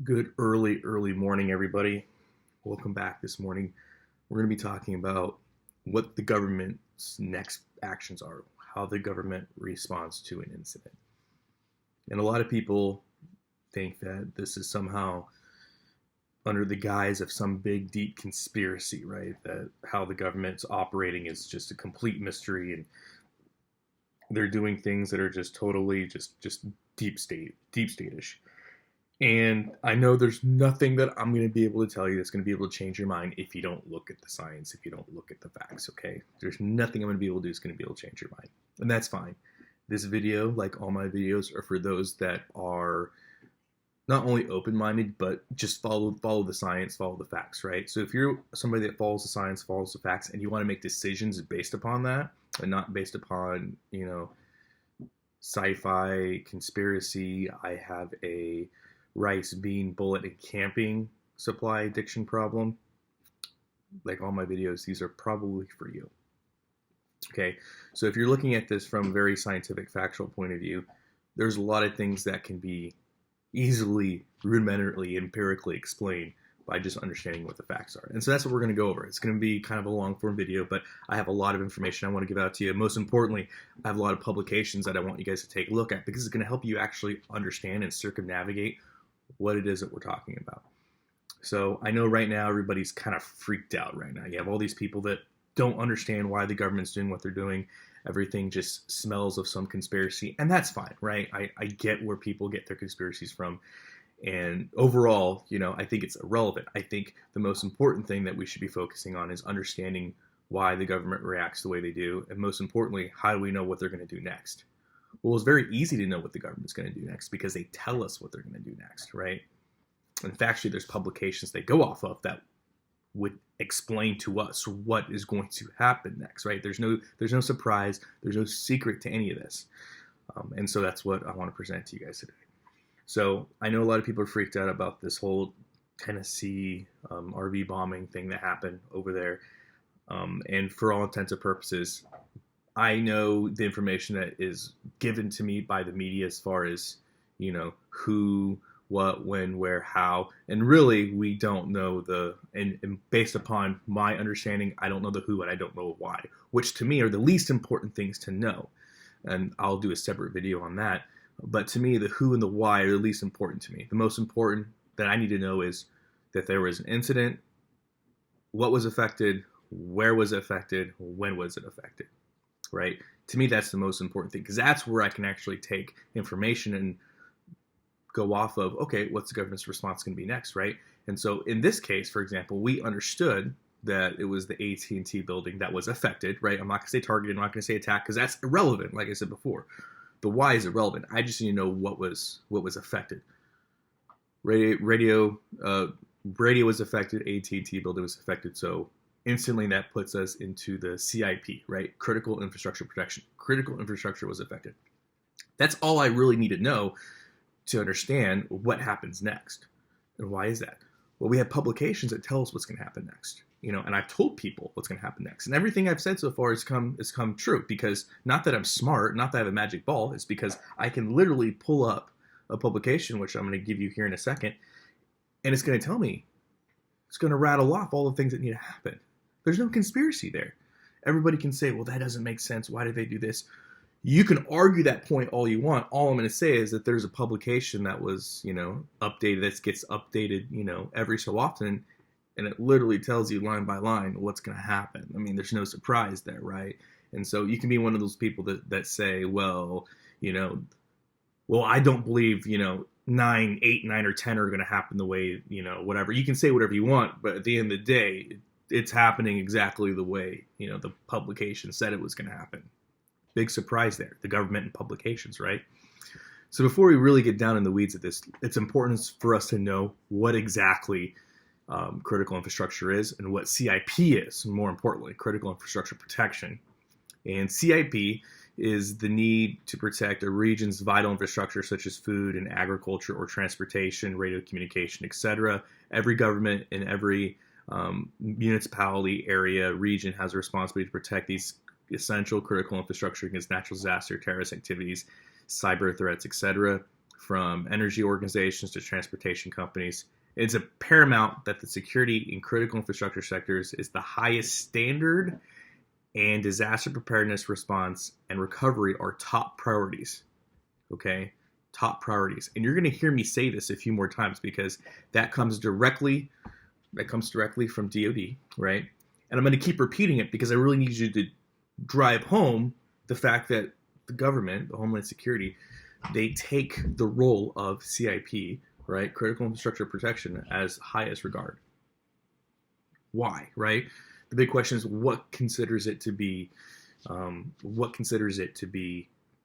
Good early morning, everybody. Welcome back this morning. We're going to be talking about what the government's next actions are, how the government responds to an incident. And a lot of people think that this is somehow under the guise of some big, deep conspiracy, right? That how the government's operating is just a complete mystery and they're doing things that are just totally just deep state-ish. And I know there's nothing that I'm going to be able to tell you that's going to be able to change your mind if you don't look at the science, if you don't look at the facts, okay? There's nothing I'm going to be able to do that's going to be able to change your mind. And that's fine. This video, like all my videos, are for those that are not only open-minded, but just follow the science, follow the facts, right? So if you're somebody that follows the science, follows the facts, and you want to make decisions based upon that, and not based upon, sci-fi, conspiracy, I have a rice, bean, bullet, and camping supply addiction problem, like all my videos, these are probably for you. Okay, so if you're looking at this from a very scientific, factual point of view, there's a lot of things that can be easily, rudimentarily, empirically explained by just understanding what the facts are. And so that's what we're going to go over. It's going to be kind of a long form video, but I have a lot of information I want to give out to you. Most importantly, I have a lot of publications that I want you guys to take a look at because it's going to help you actually understand and circumnavigate what it is that we're talking about. So I know right now everybody's kind of freaked out right now. You have all these people that don't understand why the government's doing what they're doing. Everything just smells of some conspiracy, and that's fine, right? I get where people get their conspiracies from. And overall, I think it's irrelevant. I think the most important thing that we should be focusing on is understanding why the government reacts the way they do. And most importantly, how do we know what they're going to do next? Well, it's very easy to know what the government's going to do next because they tell us what they're going to do next, right? In fact, actually, there's publications they go off of that would explain to us what is going to happen next, right? There's no surprise, there's no secret to any of this, and so that's what I want to present to you guys today. So I know a lot of people are freaked out about this whole Tennessee RV bombing thing that happened over there, and for all intents and purposes, I know the information that is given to me by the media as far as, who, what, when, where, how, and really we don't know and based upon my understanding, I don't know the who and I don't know why, which to me are the least important things to know. And I'll do a separate video on that. But to me, the who and the why are the least important to me. The most important that I need to know is that there was an incident, what was affected, where was it affected, when was it affected, right? To me, that's the most important thing because that's where I can actually take information and go off of, okay, what's the government's response going to be next, right? And so in this case, for example, we understood that it was the AT&T building that was affected, right? I'm not going to say targeted, I'm not going to say attacked because that's irrelevant, like I said before. The why is irrelevant. I just need to know what was affected. Radio was affected, AT&T building was affected, so instantly that puts us into the CIP, right? Critical infrastructure protection. Critical infrastructure was affected. That's all I really need to know to understand what happens next. And why is that? Well, we have publications that tell us what's going to happen next. And I've told people what's going to happen next. And everything I've said so far has come true because not that I'm smart, not that I have a magic ball, it's because I can literally pull up a publication, which I'm going to give you here in a second, and it's going to tell me, it's going to rattle off all the things that need to happen. There's no conspiracy there. Everybody can say, well, that doesn't make sense. Why did they do this? You can argue that point all you want. All I'm going to say is that there's a publication that was, updated, that gets updated, every so often, and it literally tells you line by line what's going to happen. I mean, there's no surprise there, right? And so you can be one of those people that say, well, I don't believe, 9, 8, 9, or 10 are going to happen the way, whatever. You can say whatever you want, but at the end of the day, it's happening exactly the way, the publication said it was going to happen. Big surprise there, the government and publications, right? So before we really get down in the weeds of this, it's important for us to know what exactly critical infrastructure is and what CIP is, and more importantly, critical infrastructure protection. And CIP is the need to protect a region's vital infrastructure such as food and agriculture or transportation, radio communication, etc. Every government in every municipality, area, region has a responsibility to protect these essential critical infrastructure against natural disaster, terrorist activities, cyber threats, etc. from energy organizations to transportation companies. It's a paramount that the security in critical infrastructure sectors is the highest standard, and disaster preparedness, response, and recovery are top priorities. Okay? Top priorities. And you're going to hear me say this a few more times because that comes directly from DoD, right? And I'm going to keep repeating it because I really need you to drive home the fact that the government, the Homeland Security, they take the role of CIP, right, critical infrastructure protection, as highest regard. Why, right? The big question is what considers it to be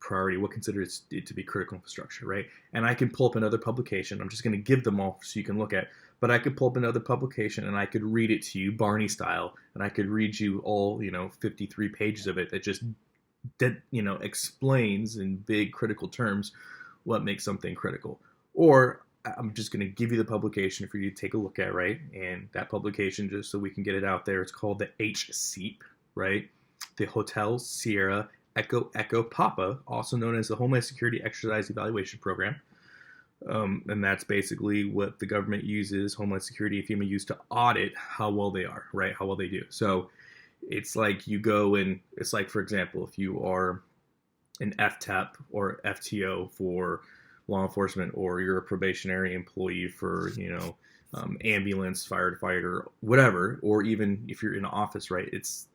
priority, what considers it to be critical infrastructure, right? And I can pull up another publication. I'm just going to give them all so you can look at. But I could pull up another publication and I could read it to you Barney style, and I could read you all 53 pages of it that just explains in big critical terms what makes something critical. Or I'm just going to give you the publication for you to take a look at, right? And that publication, just so we can get it out there, it's called the HSEEP, right? The Hotel Sierra Echo Papa, also known as the Homeland Security Exercise Evaluation Program. And that's basically what the government uses, Homeland Security and FEMA use to audit how well they are, right? How well they do. So it's like you go and it's like, for example, if you are an FTEP or FTO for law enforcement, or you're a probationary employee for, ambulance, firefighter, whatever, or even if you're in an office, right? It's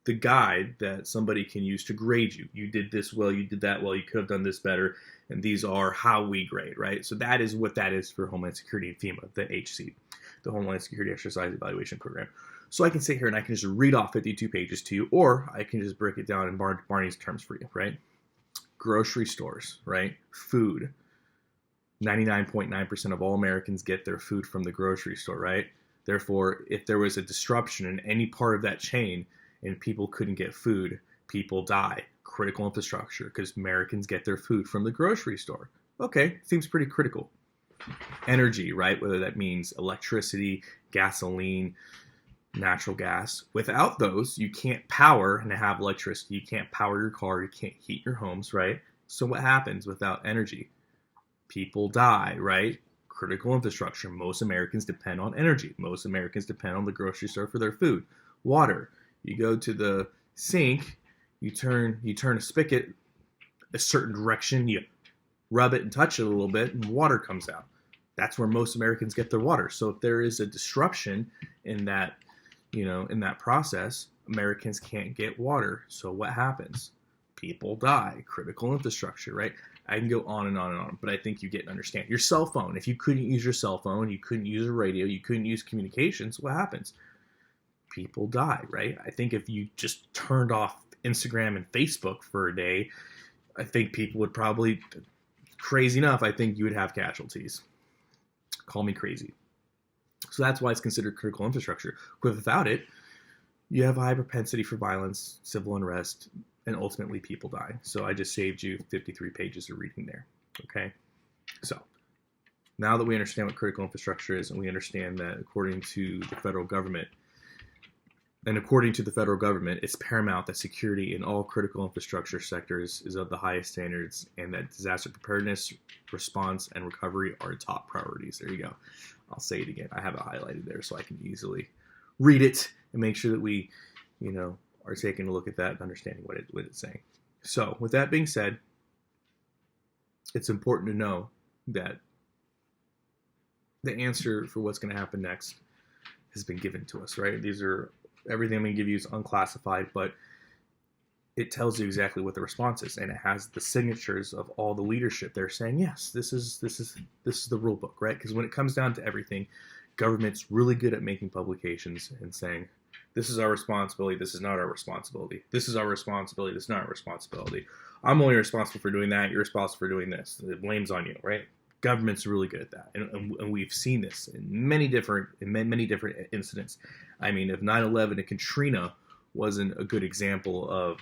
the guide that somebody can use to grade you. You did this well, you did that well, you could have done this better, and these are how we grade, right? So that is what that is for Homeland Security and FEMA, the HC, the Homeland Security Exercise Evaluation Program. So I can sit here and I can just read off 52 pages to you, or I can just break it down in Barney's terms for you, right? Grocery stores, right? Food. 99.9% of all Americans get their food from the grocery store, right? Therefore, if there was a disruption in any part of that chain and people couldn't get food, people die. Critical infrastructure, because Americans get their food from the grocery store. Okay, seems pretty critical. Energy, right? Whether that means electricity, gasoline, natural gas. Without those, you can't power and have electricity. You can't power your car. You can't heat your homes, right? So what happens without energy? People die, right? Critical infrastructure. Most Americans depend on energy. Most Americans depend on the grocery store for their food. Water. You go to the sink, you turn a spigot a certain direction, you rub it and touch it a little bit, and water comes out. That's where most Americans get their water. So if there is a disruption in that, in that process, Americans can't get water. So what happens? People die. Critical infrastructure, right? I can go on and on and on, but I think you get and understand. Your cell phone, if you couldn't use your cell phone, you couldn't use a radio, you couldn't use communications, what happens? People die, right? I think if you just turned off Instagram and Facebook for a day, I think people would probably, crazy enough, I think you would have casualties. Call me crazy. So that's why it's considered critical infrastructure. Without it, you have a high propensity for violence, civil unrest, and ultimately people die. So I just saved you 53 pages of reading there. Okay? So now that we understand what critical infrastructure is, and we understand that according to the federal government, it's paramount that security in all critical infrastructure sectors is of the highest standards, and that disaster preparedness, response, and recovery are top priorities. There you go. I'll say it again. I have it highlighted there so I can easily read it and make sure that we, are taking a look at that and understanding what it's saying. So with that being said, it's important to know that the answer for what's going to happen next has been given to us, right? Everything I'm going to give you is unclassified, but it tells you exactly what the response is, and it has the signatures of all the leadership. They're saying, yes, this is the rule book, right? Because when it comes down to everything, government's really good at making publications and saying, this is our responsibility, this is not our responsibility. This is our responsibility, this is not our responsibility. I'm only responsible for doing that, you're responsible for doing this. The blame's on you, right? Government's really good at that, and we've seen this in many different incidents. I mean, if 9/11 and Katrina wasn't a good example of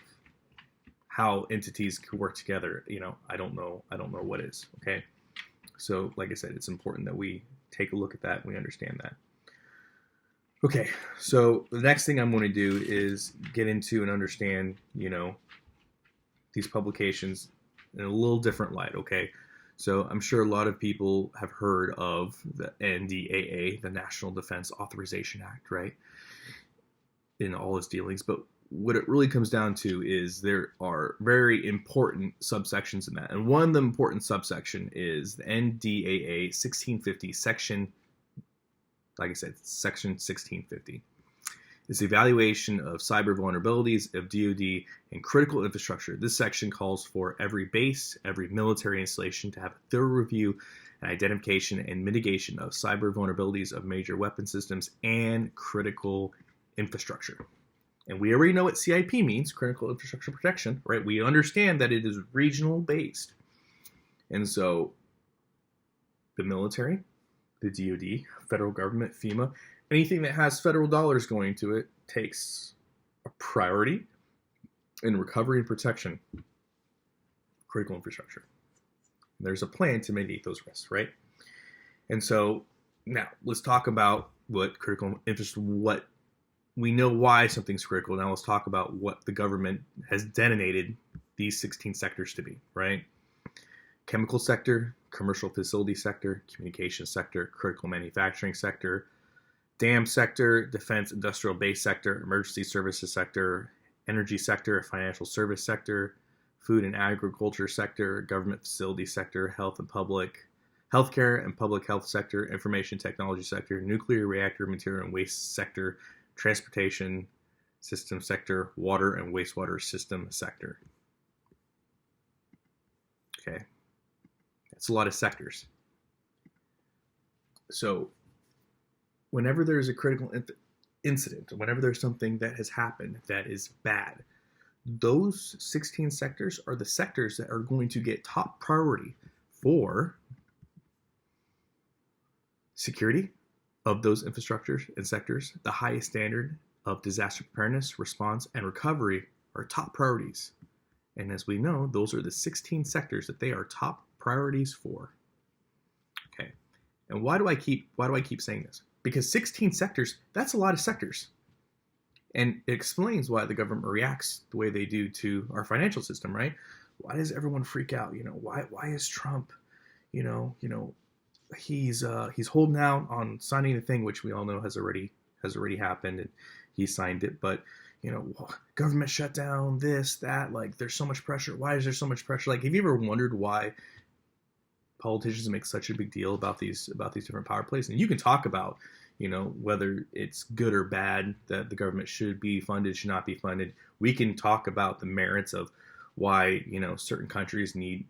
how entities could work together, I don't know what is. Okay, so like I said, it's important that we take a look at that and we understand that. Okay, so the next thing I'm going to do is get into and understand, these publications in a little different light. Okay. So I'm sure a lot of people have heard of the NDAA, the National Defense Authorization Act, right? In all its dealings. But what it really comes down to is there are very important subsections in that. And one of the important subsection is the NDAA 1650, section, like I said, section 1650. It's the evaluation of cyber vulnerabilities of DoD and critical infrastructure. This section calls for every base, every military installation to have a thorough review and identification and mitigation of cyber vulnerabilities of major weapon systems and critical infrastructure. And we already know what CIP means, critical infrastructure protection, right? We understand that it is regional based. And so the military, the DoD, federal government, FEMA, anything that has federal dollars going to it takes a priority in recovery and protection, critical infrastructure. There's a plan to mitigate those risks, right? And so now let's talk about what critical infrastructure, what we know why something's critical. Now let's talk about what the government has designated these 16 sectors to be, right? Chemical sector, commercial facility sector, communication sector, critical manufacturing sector, dam sector, defense industrial base sector, emergency services sector, energy sector, financial service sector, food and agriculture sector, government facility sector, healthcare and public health sector, information technology sector, nuclear reactor material and waste sector, transportation system sector, water and wastewater system sector. Okay, that's a lot of sectors. So whenever there's a critical incident, whenever there's something that has happened that is bad, those 16 sectors are the sectors that are going to get top priority for security of those infrastructures and sectors. The highest standard of disaster preparedness, response, and recovery are top priorities. And as we know, those are the 16 sectors that they are top priorities for. Okay. And why do I keep saying this? Because 16 sectors, that's a lot of sectors. And it explains why the government reacts the way they do to our financial system, right? Why does everyone freak out? Why is Trump, he's holding out on signing the thing, which we all know has already happened, and he signed it. But government shutdown, this, that, like there's so much pressure. Why is there so much pressure? Like, have you ever wondered why politicians make such a big deal about these different power plays? And you can talk about, whether it's good or bad that the government should be funded, should not be funded. We can talk about the merits of why, certain countries need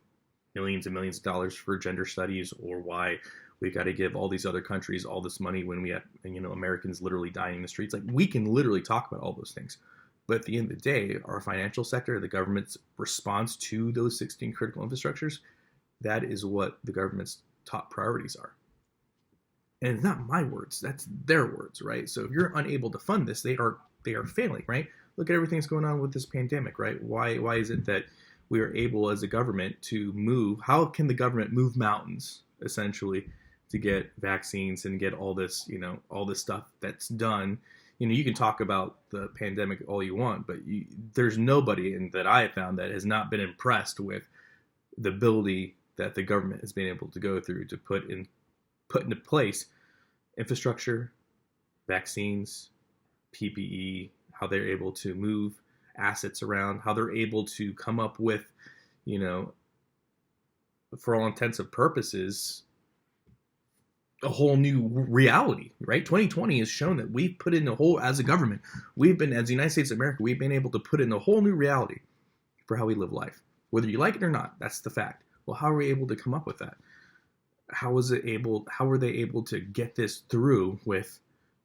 millions and millions of dollars for gender studies, or why we got to give all these other countries all this money when we have, Americans literally dying in the streets. Like, we can literally talk about all those things. But at the end of the day, our financial sector, the government's response to those 16 critical infrastructures, that is what the government's top priorities are. And it's not my words, that's their words, right? So if you're unable to fund this, they are failing, right? Look at everything that's going on with this pandemic, right? Why is it that we are able as a government to move? How can the government move mountains, essentially, to get vaccines and get all this, all this stuff that's done? You can talk about the pandemic all you want, but there's nobody that I have found that has not been impressed with the ability that the government has been able to go through to put into place infrastructure, vaccines, PPE, how they're able to move assets around, how they're able to come up with, for all intents and purposes, a whole new reality, right? 2020 has shown that we've put in as a government, as the United States of America, we've been able to put in a whole new reality for how we live life. Whether you like it or not, that's the fact. Well, how are we able to come up with that? How were they able to get this through with,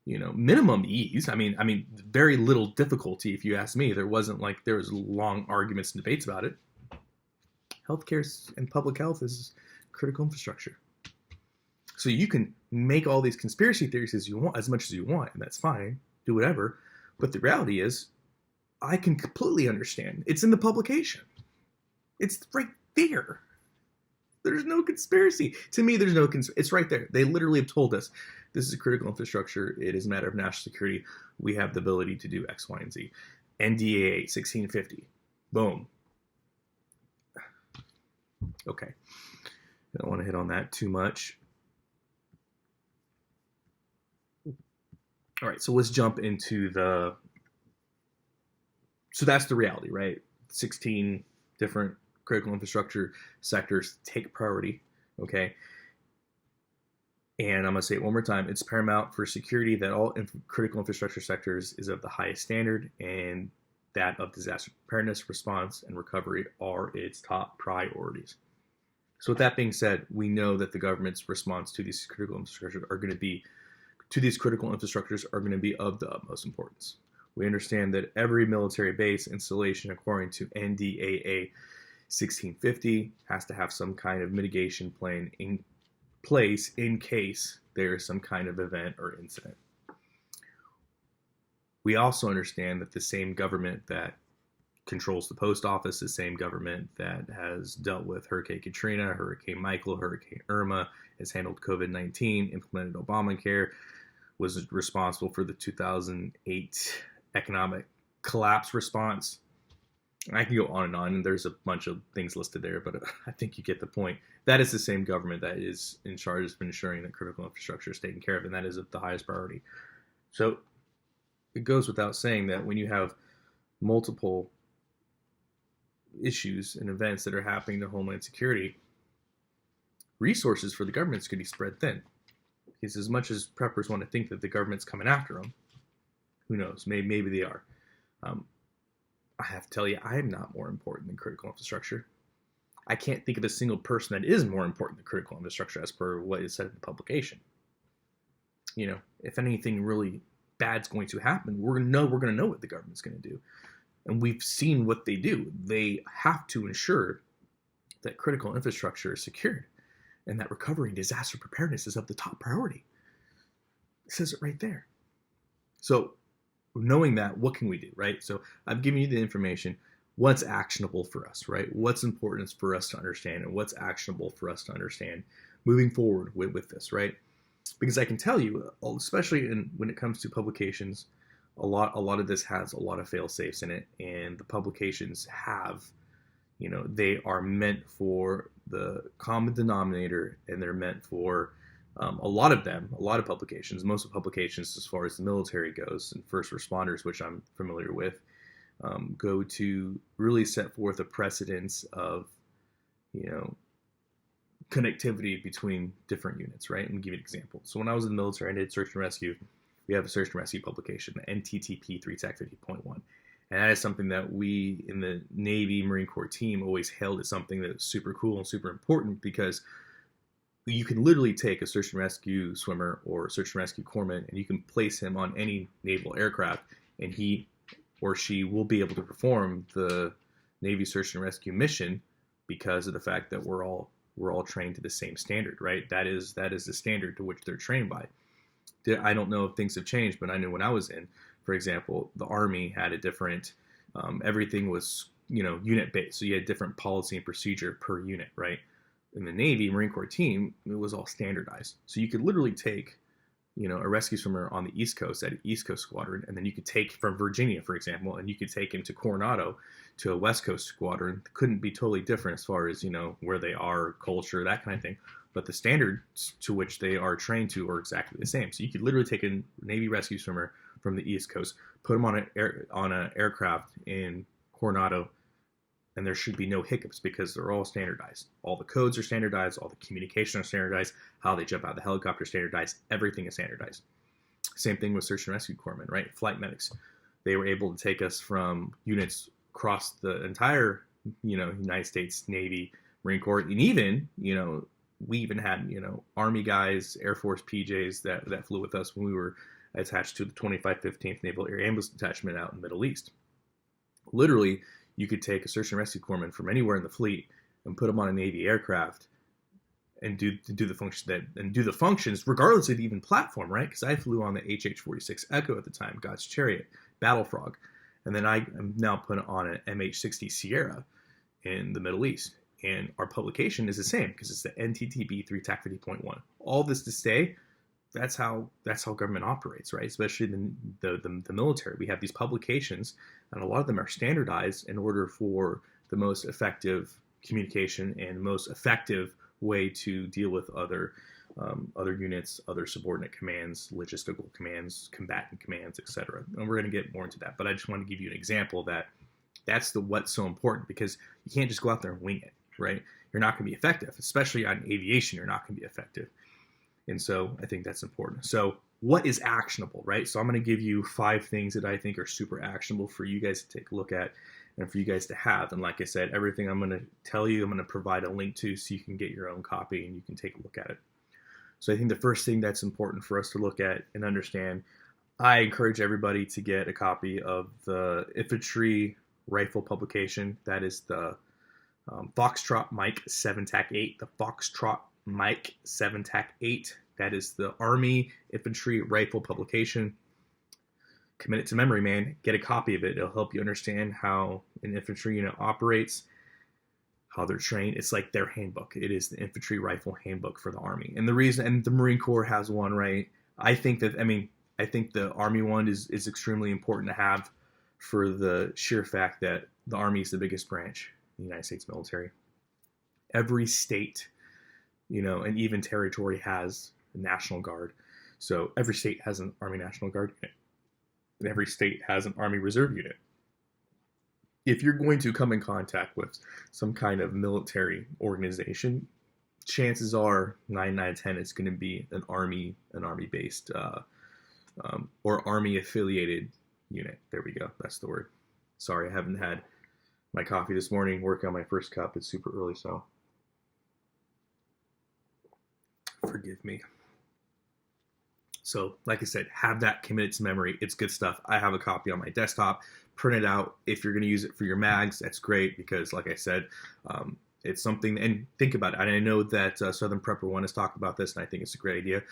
minimum ease? I mean, very little difficulty, if you ask me. There wasn't like there was long arguments and debates about it. Healthcare and public health is critical infrastructure. So you can make all these conspiracy theories as much as you want, and that's fine. Do whatever. But the reality is, I can completely understand. It's in the publication. It's right there. There's no conspiracy. To me, there's no conspiracy. It's right there. They literally have told us this is critical infrastructure. It is a matter of national security. We have the ability to do X, Y, and Z. NDAA 1650. Boom. Okay. I don't want to hit on that too much. All right, so let's jump into so that's the reality, right? 16 different critical infrastructure sectors take priority, okay? And I'm going to say it one more time. It's paramount for security that all critical infrastructure sectors is of the highest standard, and that of disaster preparedness, response, and recovery are its top priorities. So with that being said, we know that the government's response to these critical infrastructures are going to be of the utmost importance. We understand that every military base installation, according to NDAA 1650, has to have some kind of mitigation plan in place in case there is some kind of event or incident. We also understand that the same government that controls the post office, the same government that has dealt with Hurricane Katrina, Hurricane Michael, Hurricane Irma, has handled COVID-19, implemented Obamacare, was responsible for the 2008 economic collapse response. I can go on, and there's a bunch of things listed there, but I think you get the point. That is the same government that is in charge of ensuring that critical infrastructure is taken care of, and that is of the highest priority. So it goes without saying that when you have multiple issues and events that are happening to Homeland Security, resources for the governments could be spread thin. Because as much as preppers want to think that the government's coming after them, who knows? Maybe they are. I have to tell you, I am not more important than critical infrastructure. I can't think of a single person that is more important than critical infrastructure as per what is said in the publication. You know, if anything really bad's going to happen, we're going to know what the government's going to do. And we've seen what they do. They have to ensure that critical infrastructure is secured and that recovery and disaster preparedness is of the top priority. It says it right there. So knowing that, what can we do, right? So I've given you the information. What's actionable for us, right? What's important for us to understand, and what's actionable for us to understand moving forward with this, right? Because I can tell you, especially when it comes to publications, a lot of this has a lot of fail safes in it, and the publications have, they are meant for the common denominator, and they're meant for a lot of publications, most of publications as far as the military goes and first responders, which I'm familiar with, go to really set forth a precedence of, connectivity between different units, right? And give you an example. So when I was in the military, I did search and rescue. We have a search and rescue publication, the NTTP 3TAC50.1. And that is something that we in the Navy Marine Corps team always hailed as something that's super cool and super important, because you can literally take a search and rescue swimmer or search and rescue corpsman, and you can place him on any naval aircraft, and he or she will be able to perform the Navy search and rescue mission because of the fact that we're all trained to the same standard, right? That is the standard to which they're trained by. I don't know if things have changed, but I knew when I was in, for example, the Army had a different, everything was, unit based. So you had different policy and procedure per unit, right? In the Navy Marine Corps team, it was all standardized. So you could literally take, a rescue swimmer on the East Coast at an East Coast squadron, and then you could take from Virginia, for example, and you could take him to Coronado to a West Coast squadron. Couldn't be totally different as far as, where they are, culture, that kind of thing. But the standards to which they are trained to are exactly the same. So you could literally take a Navy rescue swimmer from the East Coast, put him on an aircraft in Coronado, and there should be no hiccups because they're all standardized. All the codes are standardized, all the communication are standardized, how they jump out of the helicopter is standardized, everything is standardized. Same thing with search and rescue corpsmen, right? Flight medics. They were able to take us from units across the entire, United States Navy, Marine Corps, and even, we even had, Army guys, Air Force PJs that flew with us when we were attached to the 2515th Naval Air Ambulance Detachment out in the Middle East. Literally, you could take a search and rescue corpsman from anywhere in the fleet and put them on a Navy aircraft and do the functions regardless of even platform, right? Because I flew on the HH-46 Echo at the time, God's Chariot, Battle Frog, and then I am now put on an MH-60 Sierra in the Middle East. And our publication is the same because it's the NTTB 3TAC50.1. All this to say, that's how government operates, right? Especially the military. We have these publications, and a lot of them are standardized in order for the most effective communication and most effective way to deal with other units, other subordinate commands, logistical commands, combatant commands, etc. And we're going to get more into that. But I just want to give you an example that that's what's so important, because you can't just go out there and wing it, right? You're not going to be effective, especially on aviation. You're not going to be effective. And so I think that's important. So what is actionable, right? So I'm going to give you 5 things that I think are super actionable for you guys to take a look at and for you guys to have. And like I said, everything I'm going to tell you, I'm going to provide a link to so you can get your own copy and you can take a look at it. So I think the first thing that's important for us to look at and understand, I encourage everybody to get a copy of the infantry rifle publication. That is the Foxtrot Mike 7-TAC-8, the Foxtrot Mike 7-TAC-8. That is the Army Infantry Rifle publication. Commit it to memory, man. Get a copy of it. It'll help you understand how an infantry unit operates, how they're trained. It's like their handbook. It is the infantry rifle handbook for the Army. And the reason, and the Marine Corps has one, right? I think the Army one is extremely important to have for the sheer fact that the Army is the biggest branch in the United States military. Every state, and even territory has a National Guard. So every state has an Army National Guard unit. And every state has an Army Reserve unit. If you're going to come in contact with some kind of military organization, chances are 9 out of 10 it's going to be an Army-based or Army-affiliated unit. There we go. That's the word. Sorry, I haven't had my coffee this morning. Working on my first cup. It's super early, so forgive me. So, like I said, have that committed to memory. It's good stuff. I have a copy on my desktop. Print it out. If you're going to use it for your mags, that's great because, like I said, it's something. And think about it. And I know that Southern Prepper 1 has talked about this, and I think it's a great idea.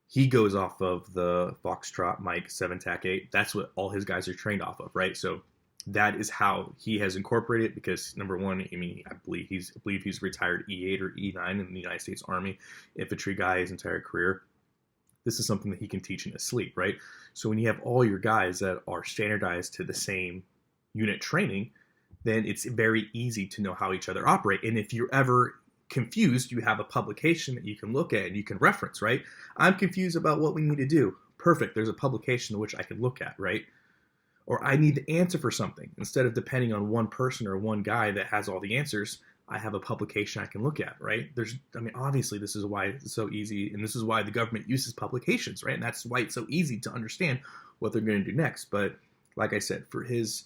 He goes off of the Foxtrot Mike 7-TAC-8. That's what all his guys are trained off of, right? So that is how he has incorporated it because, number one, I believe he's retired E8 or E9 in the United States Army infantry guy his entire career. This is something that he can teach in his sleep, right? So when you have all your guys that are standardized to the same unit training, then it's very easy to know how each other operate. And if you're ever confused, you have a publication that you can look at and you can reference, right? I'm confused about what we need to do. Perfect. There's a publication which I can look at, right? Or I need the answer for something. Instead of depending on one person or one guy that has all the answers, I have a publication I can look at, right? Obviously this is why it's so easy, and this is why the government uses publications, right? And that's why it's so easy to understand what they're going to do next. But like I said, for his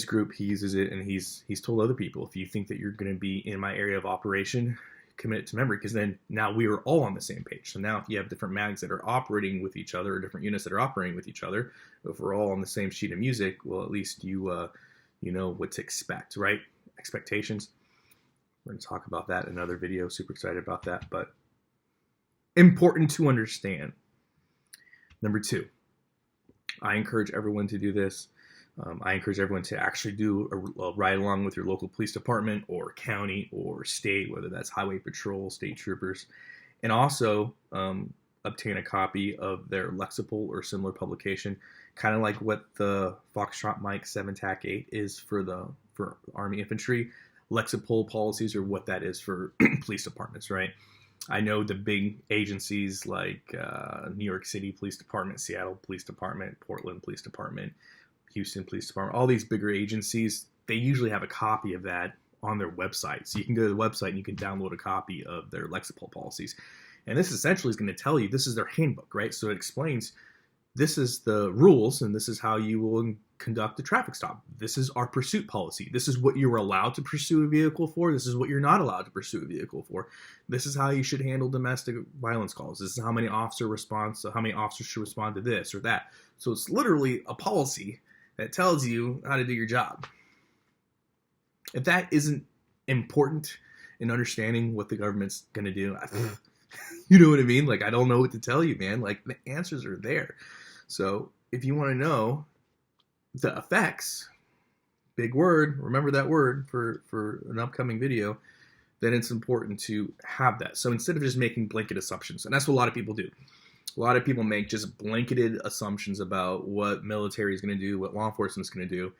group, he uses it, and he's told other people, if you think that you're going to be in my area of operation, commit it to memory, because then now we are all on the same page. So now if you have different mags that are operating with each other, or different units that are operating with each other, if we're all on the same sheet of music, well, at least you know what to expect, right? Expectations. We're going to talk about that in another video. Super excited about that, but important to understand. Number 2, I encourage everyone to do this. I encourage everyone to actually do a ride along with your local police department or county or state, whether that's highway patrol, state troopers, and also obtain a copy of their LEXIPOL or similar publication, kind of like what the Foxtrot Mike 7-TAC-8 is for Army infantry. LEXIPOL policies are what that is for police departments, right? I know the big agencies like New York City Police Department, Seattle Police Department, Portland Police Department, Houston Police Department, all these bigger agencies, they usually have a copy of that on their website. So you can go to the website and you can download a copy of their LEXIPOL policies. And this essentially is going to tell you, this is their handbook, right? So it explains, this is the rules and this is how you will conduct a traffic stop. This is our pursuit policy. This is what you're allowed to pursue a vehicle for. This is what you're not allowed to pursue a vehicle for. This is how you should handle domestic violence calls. This is how many officers should respond to this or that. So it's literally a policy that tells you how to do your job. If that isn't important in understanding what the government's going to do, you know what I mean? Like, I don't know what to tell you, man. Like, the answers are there. So if you want to know the effects, big word, remember that word for an upcoming video, then it's important to have that. So instead of just making blanket assumptions, and that's what a lot of people do. A lot of people make just blanketed assumptions about what military is going to do, what law enforcement is going to do,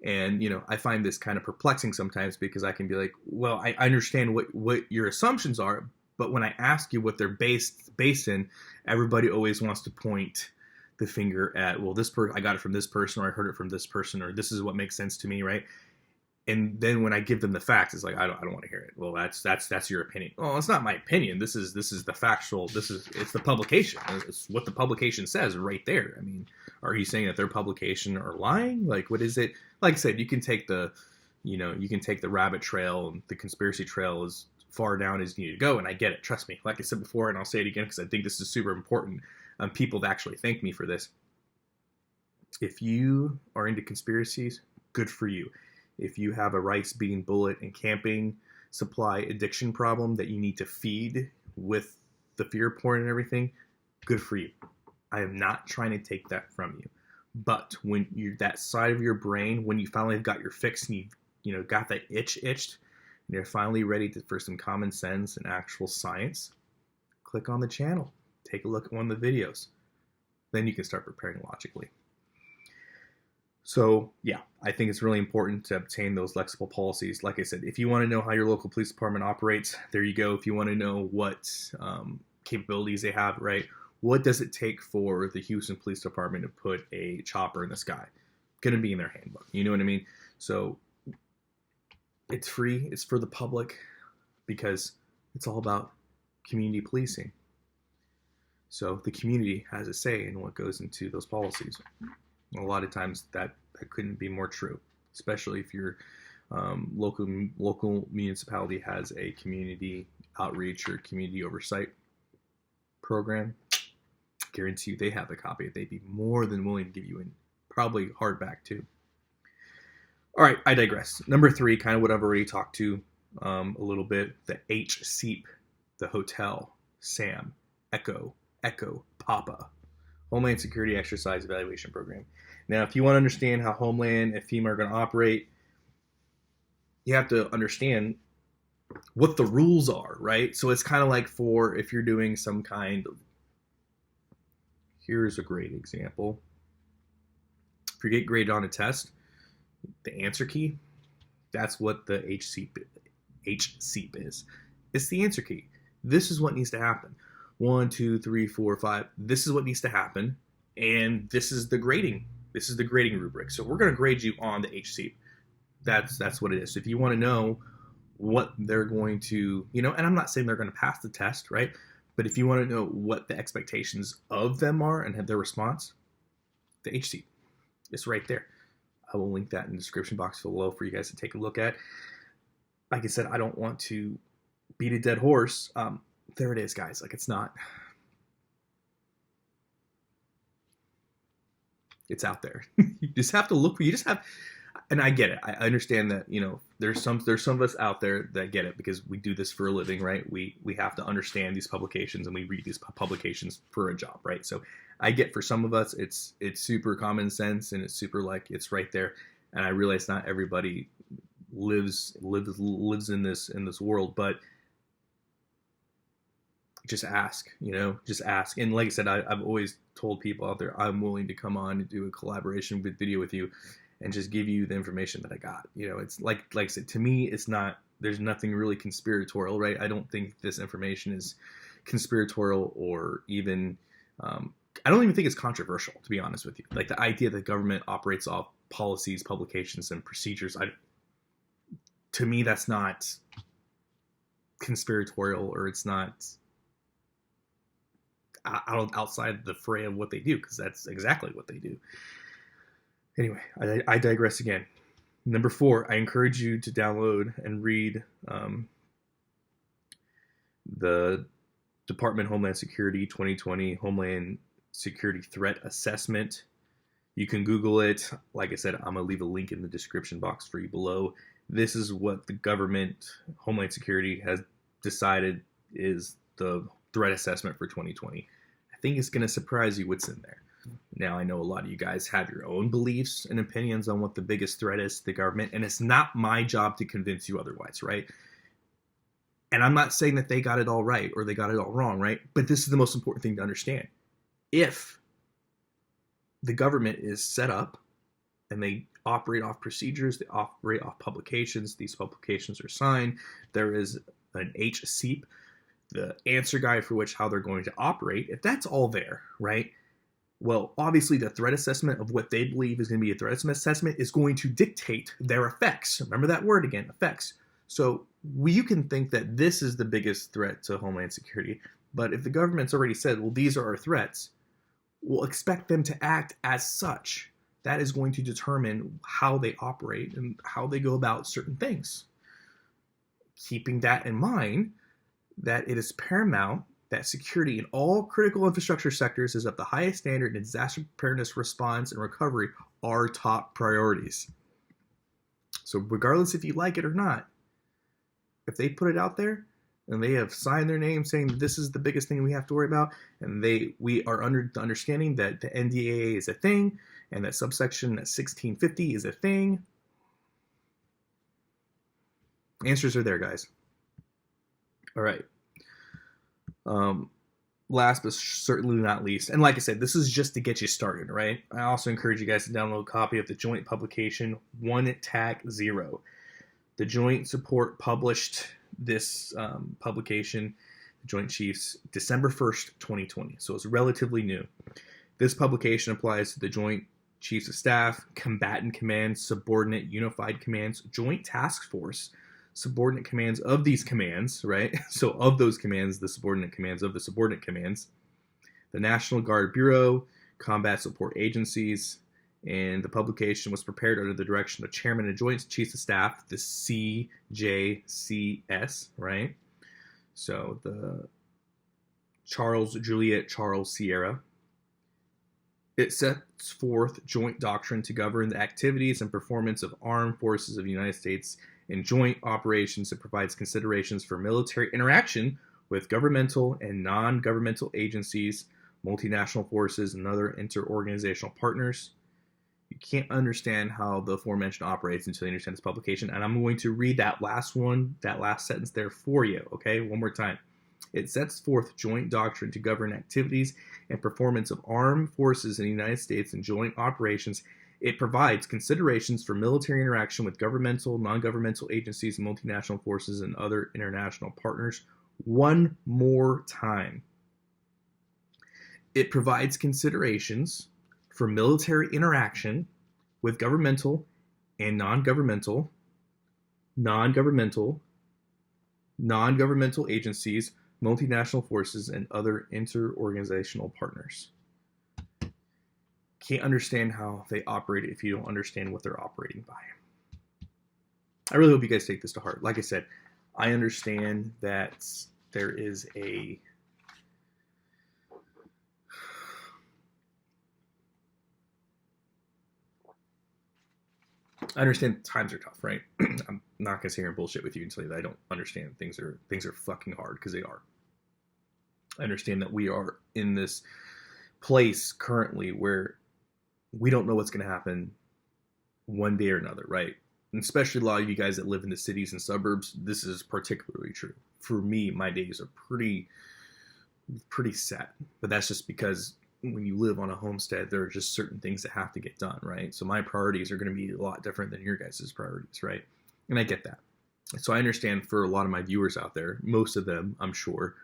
And, I find this kind of perplexing sometimes because I can be like, well, I understand what your assumptions are, but when I ask you what they're based in, everybody always wants to point the finger at, well, I got it from this person, or I heard it from this person, or this is what makes sense to me, right? And then when I give them the facts, it's like, I don't want to hear it. Well, that's your opinion. Well, it's not my opinion. This is the factual. It's the publication. It's what the publication says right there. I mean, are you saying that their publication are lying? Like, what is it? Like I said, you can take the rabbit trail, and the conspiracy trail as far down as you need to go. And I get it. Trust me. Like I said before, and I'll say it again because I think this is super important. People have actually thanked me for this. If you are into conspiracies, good for you. If you have a rice, bean, bullet, and camping supply addiction problem that you need to feed with the fear porn and everything, good for you. I am not trying to take that from you. But when you're that side of your brain, when you finally have got your fix and you got that itched, and you're finally ready for some common sense and actual science, click on the channel. Take a look at one of the videos. Then you can start preparing logically. So, yeah, I think it's really important to obtain those LEXIPOL policies. Like I said, if you want to know how your local police department operates, there you go. If you want to know what capabilities they have, right? What does it take for the Houston Police Department to put a chopper in the sky? Going to be in their handbook. You know what I mean? So, it's free. It's for the public because it's all about community policing. So, the community has a say in what goes into those policies. A lot of times that couldn't be more true, especially if your local municipality has a community outreach or community oversight program. I guarantee you they have a copy. They'd be more than willing to give you, and probably hardback too. All right, I digress. Number 3, kind of what I've already talked to a little bit, the HSEEP, the Hotel, Sam, Echo, Papa, Homeland Security Exercise Evaluation Program. Now, if you want to understand how Homeland and FEMA are going to operate, you have to understand what the rules are, right? So it's kind of like for if you're doing some kind of, here's a great example. If you get graded on a test, the answer key, that's what the HSEEP is. It's the answer key. This is what needs to happen. 1, 2, 3, 4, 5. This is what needs to happen, and this is the grading. This is the grading rubric. So we're going to grade you on the HSEEP. That's what it is. So if you want to know what they're going to, and I'm not saying they're going to pass the test, right? But if you want to know what the expectations of them are and have their response, the HSEEP, it's right there. I will link that in the description box below for you guys to take a look at. Like I said, I don't want to beat a dead horse. There it is, guys. Like, it's not. It's out there. You just have to look. You just have, and I get it. I understand that, there's some of us out there that get it because we do this for a living, right? We have to understand these publications and we read these publications for a job, right? So I get for some of us, it's super common sense and it's super it's right there. And I realize not everybody lives in this world, but just ask, just ask. And like I said, I've always told people out there, I'm willing to come on and do a collaboration video with you and just give you the information that I got. It's like I said, to me, it's not, there's nothing really conspiratorial, right? I don't think this information is conspiratorial or even, I don't even think it's controversial, to be honest with you. Like the idea that government operates off policies, publications, and procedures, to me, that's not conspiratorial, or it's not outside the fray of what they do, because that's exactly what they do. Anyway, I digress again. Number 4, I encourage you to download and read the Department of Homeland Security 2020 Homeland Security Threat Assessment. You can Google it. Like I said, I'm going to leave a link in the description box for you below. This is what the government, Homeland Security, has decided is the threat assessment for 2020. I think it's going to surprise you what's in there. Now, I know a lot of you guys have your own beliefs and opinions on what the biggest threat is to the government, and it's not my job to convince you otherwise, right? And I'm not saying that they got it all right or they got it all wrong, right? But this is the most important thing to understand. If the government is set up and they operate off procedures, they operate off publications. These publications are signed. There is an HCEP, the answer guide for which how they're going to operate. If that's all there, right? Well, obviously the threat assessment of what they believe is going to be a threat assessment is going to dictate their effects. Remember that word again, effects. So you can think that this is the biggest threat to Homeland Security, but if the government's already said, well, these are our threats, we'll expect them to act as such. That is going to determine how they operate and how they go about certain things. Keeping that in mind, that it is paramount that security in all critical infrastructure sectors is of the highest standard, and disaster preparedness, response, and recovery are top priorities. So regardless if you like it or not, if they put it out there and they have signed their name saying this is the biggest thing we have to worry about, and we are under the understanding that the NDAA is a thing, and that subsection 1650 is a thing, answers are there, guys. All right. Last but certainly not least, and like I said, this is just to get you started, right? I also encourage you guys to download a copy of the joint publication 1TAC0. The Joint Support published this publication, the Joint Chiefs, December 1st, 2020. So it's relatively new. This publication applies to the Joint Chiefs of Staff, Combatant Commands, Subordinate Unified Commands, Joint Task Force, subordinate commands of these commands, right? So of those commands, the subordinate commands of the subordinate commands, the National Guard Bureau, combat support agencies, and the publication was prepared under the direction of Chairman of Joint Chiefs of Staff, the CJCS, right? So the Charles Juliet Charles Sierra. It sets forth joint doctrine to govern the activities and performance of armed forces of the United States in joint operations. It provides considerations for military interaction with governmental and non-governmental agencies, multinational forces, and other inter-organizational partners. You can't understand how the aforementioned operates until you understand this publication. And I'm going to read that last one, that last sentence there for you, okay? One more time. It sets forth joint doctrine to govern activities and performance of armed forces in the United States in joint operations. It provides considerations for military interaction with governmental, non-governmental agencies, multinational forces, and other international partners. One more time. It provides considerations for military interaction with governmental and non-governmental agencies, multinational forces, and other inter-organizational partners. Can't understand how they operate if you don't understand what they're operating by. I really hope you guys take this to heart. Like I said, I understand that there is a I understand times are tough, right? I'm not gonna sit here and bullshit with you and tell you that I don't understand things are fucking hard, because they are. I understand that we are in this place currently where we don't know what's gonna happen one day or another, right? And especially a lot of you guys that live in the cities and suburbs, this is particularly true. For me, my days are pretty set, but that's just because when you live on a homestead, there are just certain things that have to get done, right? So my priorities are going to be a lot different than your guys' priorities, right? And I get that. So I understand for a lot of my viewers out there, most of them, I'm sure,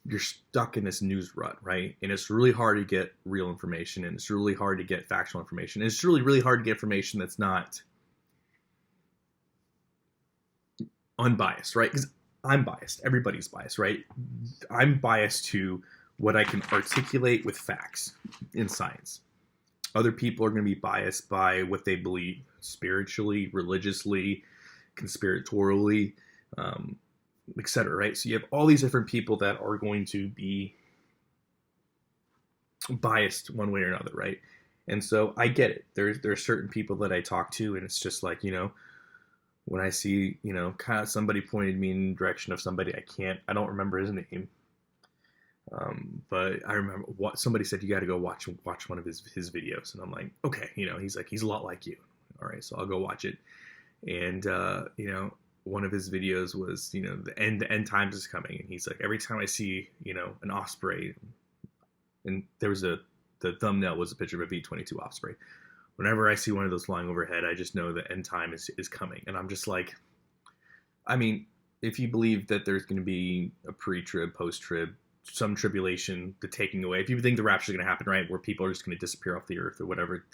you're stuck in this news rut, right? And it's really hard to get real information, and it's really hard to get factual information. And it's really hard to get information that's not unbiased, right? Because I'm biased. Everybody's biased, right? I'm biased to what I can articulate with facts in science. Other people are going to be biased by what they believe spiritually, religiously, conspiratorially, etc., right? So you have all these different people that are going to be biased one way or another, right? And so I get it. There are certain people that I talk to, and it's just like, when I see, kind of somebody pointed me in the direction of somebody I don't remember his name. But I remember somebody said, you got to go watch one of his videos. And I'm like, okay, he's like, he's a lot like you. All right. So I'll go watch it. And, one of his videos was, the end times is coming. And he's like, every time I see, an Osprey, and there was the thumbnail was a picture of a V-22 Osprey. Whenever I see one of those flying overhead, I just know the end time is coming. And I'm just like, I mean, if you believe that there's going to be a pre-trib, post-trib, some tribulation, the taking away, if you think the rapture is going to happen, right, where people are just going to disappear off the earth or whatever,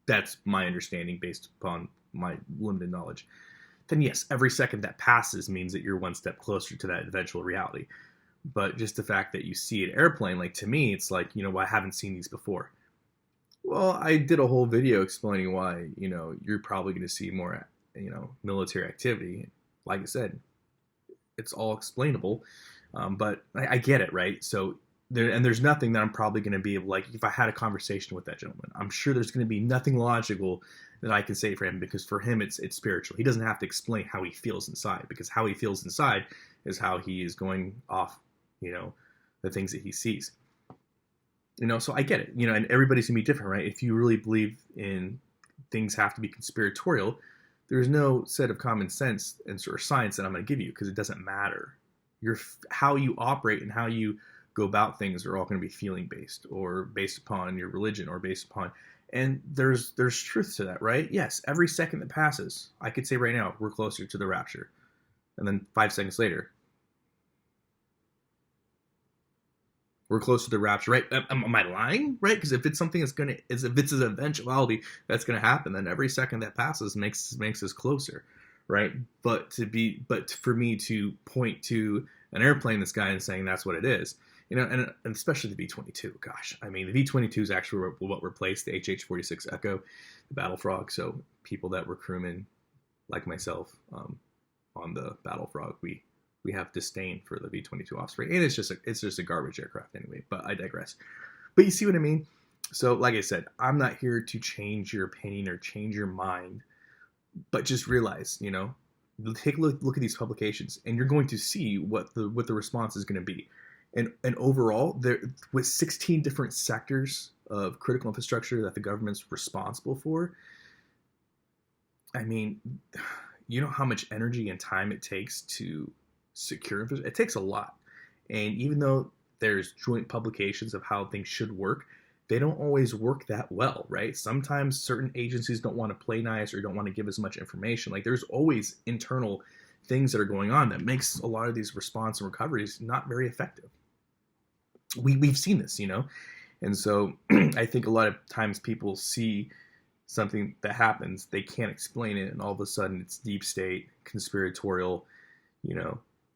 that's my understanding based upon my limited knowledge, then yes, every second that passes means that you're one step closer to that eventual reality. But just the fact that you see an airplane, like, to me, it's like, well, I haven't seen these before. Well, I did a whole video explaining why, you're probably going to see more, military activity. Like I said, it's all explainable, but I get it, right? So there's nothing that I'm probably going to be able, like, if I had a conversation with that gentleman, I'm sure there's going to be nothing logical that I can say for him, because for him it's spiritual. He doesn't have to explain how he feels inside, because how he feels inside is how he is going off, the things that he sees. So I get it, and everybody's gonna be different, right? If you really believe in things have to be conspiratorial, there's no set of common sense and sort of science that I'm going to give you, because it doesn't matter. How you operate and how you go about things are all going to be feeling based, or based upon your religion, or based upon, and there's truth to that, right? Yes, every second that passes, I could say right now, we're closer to the rapture. And then 5 seconds later, we're close to the rapture, right? Am I lying, right? Because if it's something if it's an eventuality that's going to happen, then every second that passes makes us closer, right? But for me to point to an airplane in the sky and saying that's what it is, and especially the V-22. Gosh, I mean, the V-22 is actually what replaced the HH-46 Echo, the Battle Frog. So people that were crewmen like myself on the Battle Frog, we have disdain for the V-22 offspring, and it's just a garbage aircraft anyway. But I digress. But you see what I mean? So, like I said, I'm not here to change your opinion or change your mind, but just realize, take a look at these publications, and you're going to see what the response is going to be. And overall, there with 16 different sectors of critical infrastructure that the government's responsible for. I mean, you know how much energy and time it takes to secure infrastructure? It takes a lot. And even though there's joint publications of how things should work, they don't always work that well, right? Sometimes certain agencies don't want to play nice or don't want to give as much information. Like, there's always internal things that are going on that makes a lot of these response and recoveries not very effective. We've seen this, and so I think a lot of times people see something that happens, they can't explain it, and all of a sudden it's deep state, conspiratorial,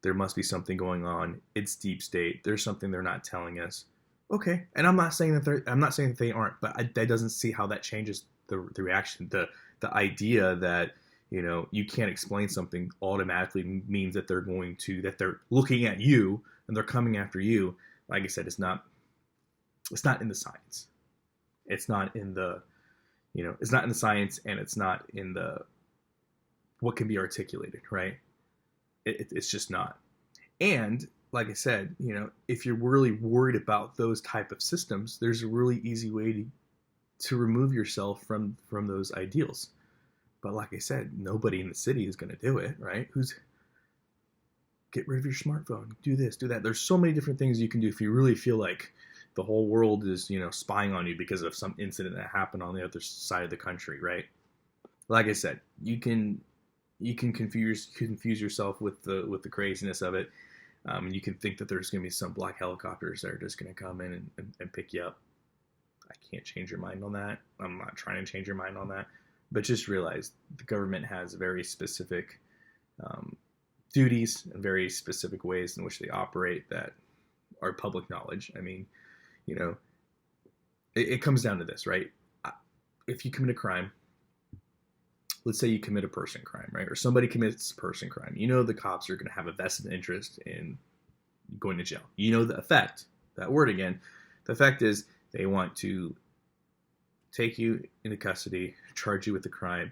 there must be something going on. It's deep state. There's something they're not telling us. Okay, and I'm not saying that they aren't, but that doesn't see how that changes the reaction. The idea that you can't explain something automatically means that they're looking at you and they're coming after you. Like I said, it's not in the science. It's not in the it's not in the science, and it's not in the what can be articulated, right? It's just not. And like I said, if you're really worried about those type of systems, there's a really easy way to remove yourself from those ideals. But like I said, nobody in the city is going to do it, right? Get rid of your smartphone, do this, do that. There's so many different things you can do if you really feel like the whole world is, spying on you because of some incident that happened on the other side of the country, right? Like I said, you can confuse yourself with the craziness of it. You can think that there's going to be some black helicopters that are just going to come in and pick you up. I can't change your mind on that. I'm not trying to change your mind on that. But just realize the government has very specific duties and very specific ways in which they operate that are public knowledge. I mean, it comes down to this, right? If you commit a crime, let's say you commit a person crime, right? Or somebody commits a person crime. The cops are going to have a vested interest in going to jail. The effect, that word again, the effect is they want to take you into custody, charge you with the crime.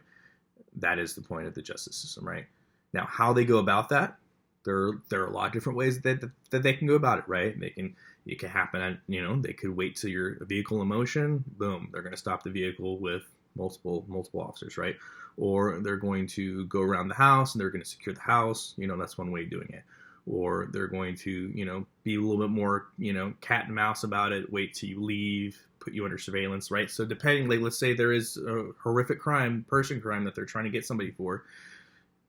That is the point of the justice system, right? Now, how they go about that, there are a lot of different ways that they can go about it, right? It can happen, they could wait till you're a vehicle in motion, boom, they're going to stop the vehicle with multiple officers, right? Or they're going to go around the house and they're going to secure the house. That's one way of doing it. Or they're going to, be a little bit more, cat and mouse about it. Wait till you leave, put you under surveillance, right? So depending, like let's say there is a horrific crime, person crime that they're trying to get somebody for,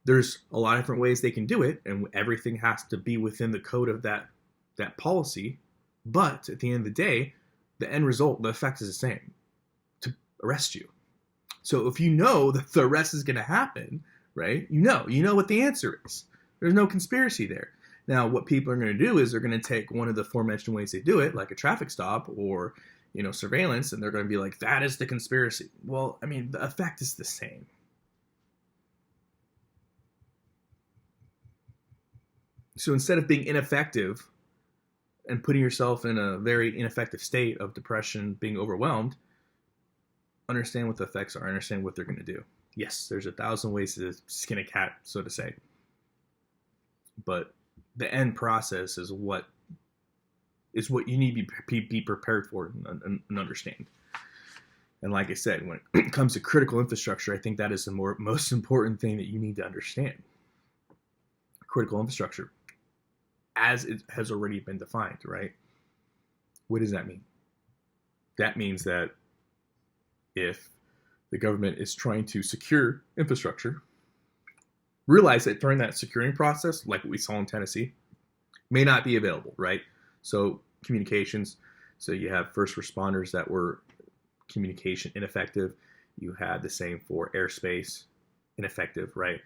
there's a lot of different ways they can do it, and everything has to be within the code of that policy. But at the end of the day, the end result, the effect is the same, to arrest you. So if you know that the arrest is going to happen, right? You know what the answer is. There's no conspiracy there. Now, what people are going to do is they're going to take one of the aforementioned ways they do it, like a traffic stop or, surveillance, and they're going to be like, that is the conspiracy. Well, I mean, the effect is the same. So instead of being ineffective and putting yourself in a very ineffective state of depression, being overwhelmed, understand what the effects are, understand what they're going to do. Yes, there's 1,000 ways to skin a cat, so to say. But the end process is what you need to be prepared for and understand. And like I said, when it comes to critical infrastructure, I think that is the most important thing that you need to understand. Critical infrastructure, as it has already been defined, right? What does that mean? That means that if the government is trying to secure infrastructure, realize that during that securing process, like what we saw in Tennessee, may not be available, right? So communications, so you have first responders that were communication ineffective. You had the same for airspace ineffective, right?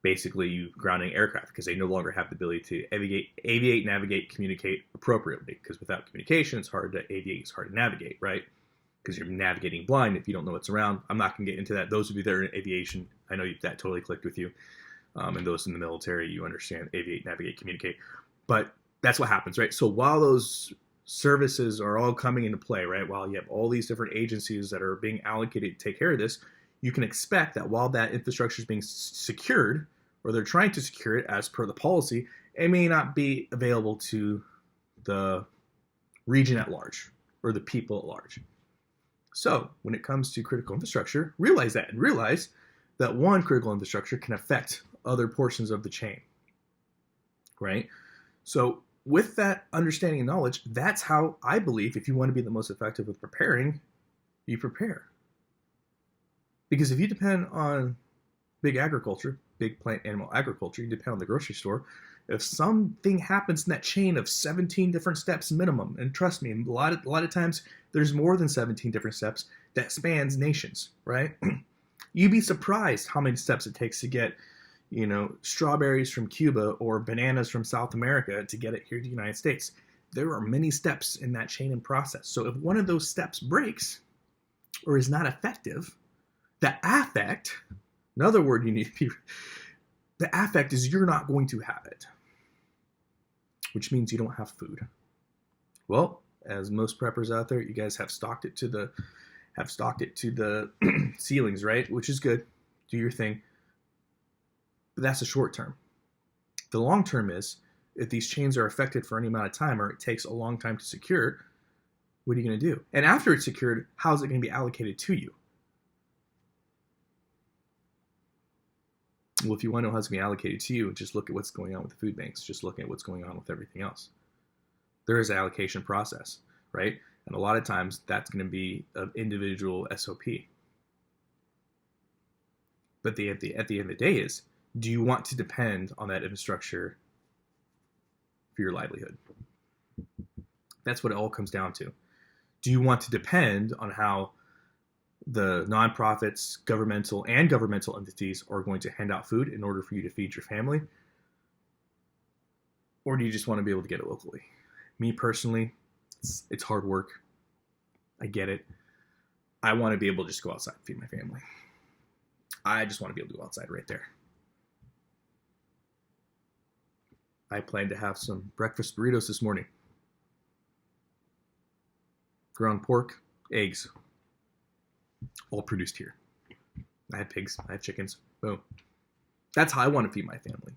Basically, you grounding aircraft because they no longer have the ability to aviate, navigate, communicate appropriately. Because without communication, it's hard to aviate, it's hard to navigate, right? Because you're navigating blind if you don't know what's around. I'm not going to get into that. Those of you that are in aviation, I know that totally clicked with you. And those in the military, you understand aviate, navigate, communicate. But that's what happens, right? So while those services are all coming into play, right? While you have all these different agencies that are being allocated to take care of this, you can expect that while that infrastructure is being secured, or they're trying to secure it as per the policy, it may not be available to the region at large or the people at large. So when it comes to critical infrastructure, realize that, and realize that one critical infrastructure can affect other portions of the chain, right? So with that understanding and knowledge, that's how I believe if you want to be the most effective with preparing, you prepare. Because if you depend on big agriculture, big plant animal agriculture, you depend on the grocery store, if something happens in that chain of 17 different steps minimum, and trust me, a lot of times there's more than 17 different steps that spans nations, right? You'd be surprised how many steps it takes to get, strawberries from Cuba or bananas from South America to get it here to the United States. There are many steps in that chain and process. So if one of those steps breaks or is not effective, the affect, another word you need to be, the affect is you're not going to have it, which means you don't have food. Well, as most preppers out there, you guys have stocked it to the ceilings, right? Which is good. Do your thing. But that's the short term. The long term is, if these chains are affected for any amount of time or it takes a long time to secure, what are you going to do? And after it's secured, how is it going to be allocated to you? Well, if you want to know how it's going to be allocated to you, just look at what's going on with the food banks. Just look at what's going on with everything else. There is an allocation process, right? And a lot of times that's going to be an individual SOP. But at the end of the day is, do you want to depend on that infrastructure for your livelihood? That's what it all comes down to. Do you want to depend on how the nonprofits, governmental entities are going to hand out food in order for you to feed your family? Or do you just want to be able to get it locally? Me personally, it's hard work. I get it. I want to be able to just go outside and feed my family. I just want to be able to go outside right there. I plan to have some breakfast burritos this morning. Ground pork, eggs, all produced here. I have pigs, I have chickens, boom. That's how I want to feed my family.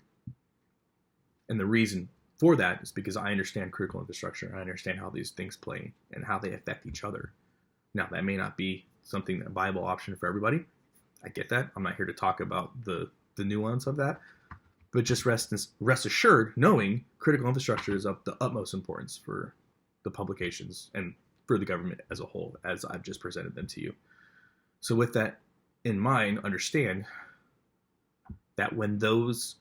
And the reason for that is because I understand critical infrastructure. I understand how these things play and how they affect each other. Now, that may not be something, a viable option for everybody. I get that. I'm not here to talk about the nuance of that. But just rest assured, knowing critical infrastructure is of the utmost importance for the publications and for the government as a whole, as I've just presented them to you. So with that in mind, understand that when those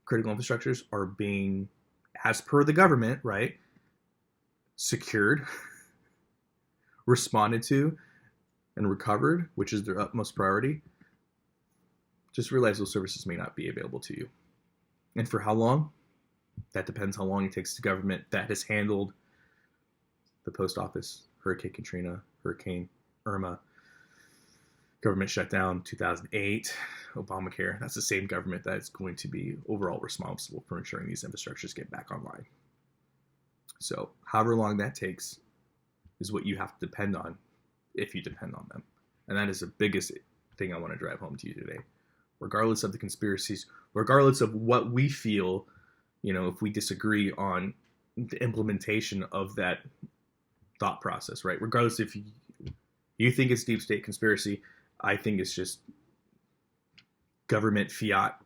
critical infrastructures are being, as per the government, right, secured, responded to, and recovered, which is their utmost priority, just realize those services may not be available to you. And for how long? That depends how long it takes the government that has handled the post office, Hurricane Katrina, Hurricane Irma, government shutdown 2008, Obamacare. That's the same government that is going to be overall responsible for ensuring these infrastructures get back online. So however long that takes is what you have to depend on if you depend on them. And that is the biggest thing I want to drive home to you today. Regardless of the conspiracies, regardless of what we feel, if we disagree on the implementation of that thought process, right? Regardless if you think it's deep state conspiracy, I think it's just government fiat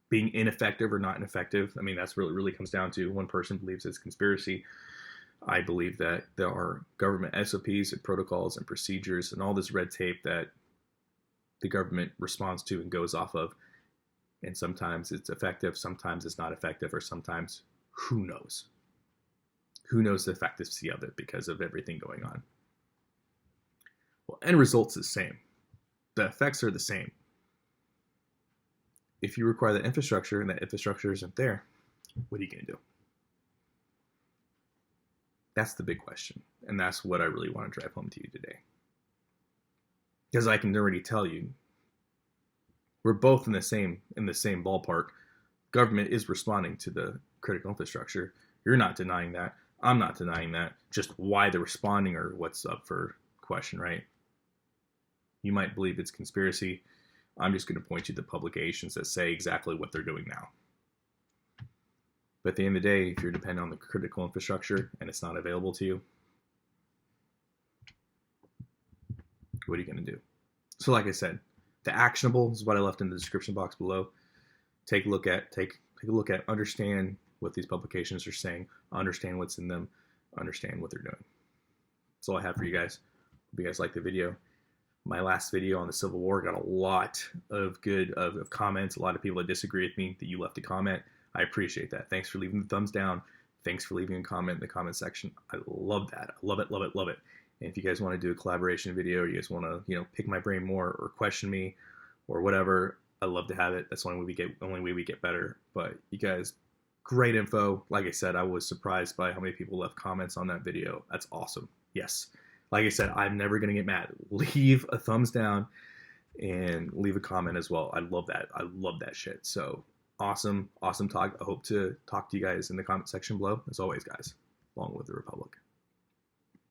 being ineffective or not ineffective. I mean, that's really comes down to one person believes it's conspiracy. I believe that there are government SOPs and protocols and procedures and all this red tape that the government responds to and goes off of. And sometimes it's effective, sometimes it's not effective, or sometimes who knows? Who knows the effectiveness of it because of everything going on? Well, end result's the same. The effects are the same. If you require the infrastructure and that infrastructure isn't there, what are you going to do? That's the big question. And that's what I really want to drive home to you today. Because I can already tell you, we're both in the same ballpark. Government is responding to the critical infrastructure. You're not denying that. I'm not denying that. Just why they're responding or what's up for question, right? You might believe it's conspiracy. I'm just going to point you to publications that say exactly what they're doing now. But at the end of the day, if you're dependent on the critical infrastructure and it's not available to you, what are you going to do? So like I said, the actionable is what I left in the description box below. Take a look at, understand what these publications are saying, understand what's in them, understand what they're doing. That's all I have for you guys. Hope you guys liked the video. My last video on the Civil War got a lot of good comments, a lot of people that disagree with me that you left a comment. I appreciate that. Thanks for leaving the thumbs down. Thanks for leaving a comment in the comment section. I love that. I love it, love it, love it. And if you guys want to do a collaboration video, or you guys want to, pick my brain more or question me or whatever, I'd love to have it. That's the only way we get better. But you guys, great info. Like I said, I was surprised by how many people left comments on that video. That's awesome. Yes. Like I said, I'm never going to get mad. Leave a thumbs down and leave a comment as well. I love that. I love that shit. So awesome talk. I hope to talk to you guys in the comment section below. As always, guys, long live the Republic.